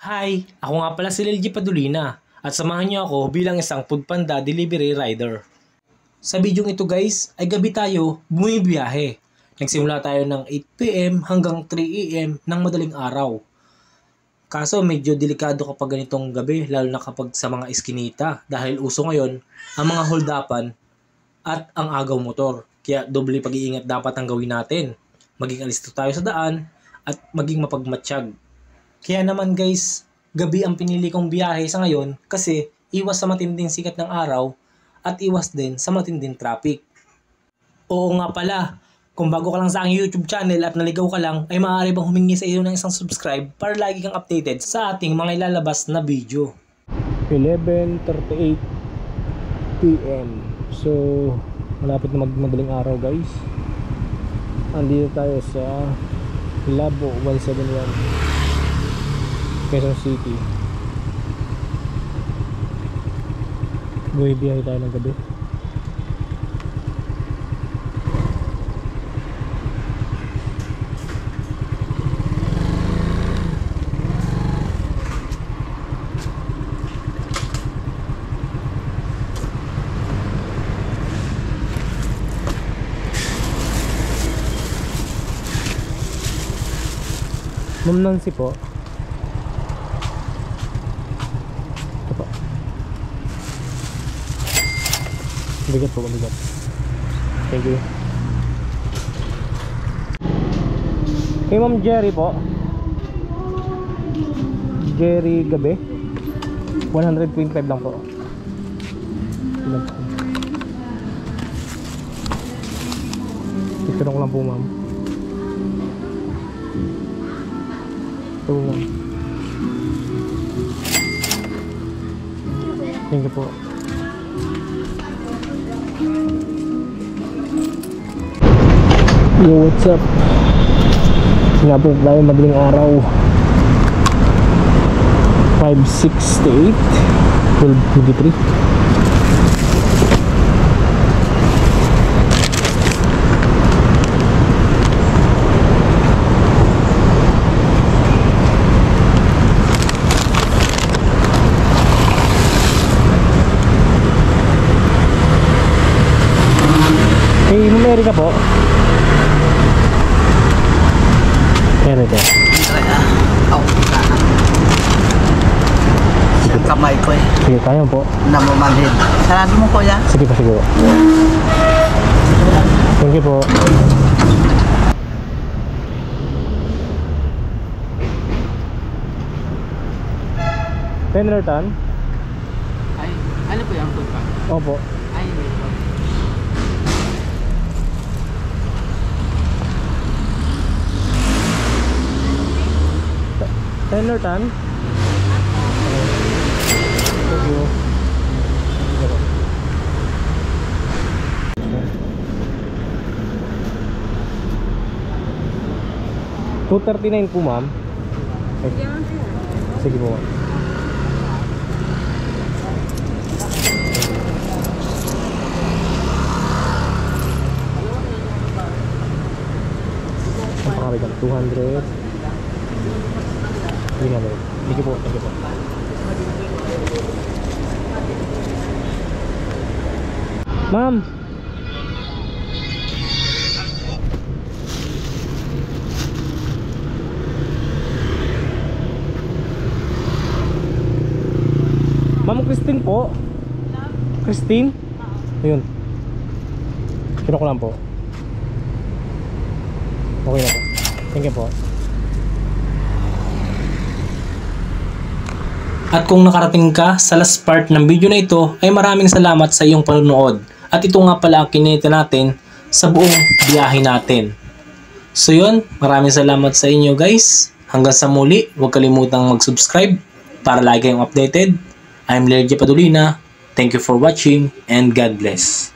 Hi! Ako nga pala si Lelji Padulina at samahan niyo ako bilang isang Foodpanda delivery rider. Sa video ito guys ay gabi tayo bumibiyahe. Nagsimula tayo ng 8 PM hanggang 3 AM ng madaling araw. Kaso medyo delikado kapag ganitong gabi lalo na kapag sa mga iskinita dahil uso ngayon ang mga holdapan at ang agaw motor. Kaya doble pag-iingat dapat ang gawin natin. Maging alisto tayo sa daan at maging mapagmatsyag. Kaya naman guys, gabi ang pinili kong biyahe sa ngayon kasi iwas sa matinding sikat ng araw at iwas din sa matinding traffic. Oo nga pala, kung bago ka lang sa aking YouTube channel at naligaw ka lang ay maaari bang humingi sa iyo ng isang subscribe para lagi kang updated sa ating mga ilalabas na video. 11:38 PM. So, malapit na madaling araw guys. Andito tayo sa Labo 171 Quezon City. Bumibiyahe tayo ng gabi. Ma'am Nancy po. Ito po. Mabigat po, mabigat. Thank you. Kay Ma'am Jerry po. Jerry gabi. 125 lang po. Picture ko lang po ma'am. Ito ma'am. Thank you po. Yo, what's up? Sinapit tayo madaling araw. 5:68 12:23. Hey, Amerika po. Amerika. Siyang kamay ko eh. Sige, kaya po. Namamanhin. Sarado mo kuya. Sige pa, siguro. Thank you po. Penlertan? Ay, ano po yung food pack? Opo. Ay, wait po. Penlertan? Thank you. 239 po ma'am. Sige po ma'am. Ang pangabig 200 300. Thank you po, thank you po. Ma'am, Ma'am Christine po. Christine? Ayun. Kino ko lang po. Okay na po. Thank you po. At kung nakarating ka sa last part ng video na ito ay maraming salamat sa iyong panonood. At ito nga pala ang kinita natin sa buong biyahe natin. So yun, maraming salamat sa inyo guys. Hanggang sa muli, huwag kalimutang mag-subscribe para lagi kayong updated. I'm Lelji Padulina. Thank you for watching and God bless.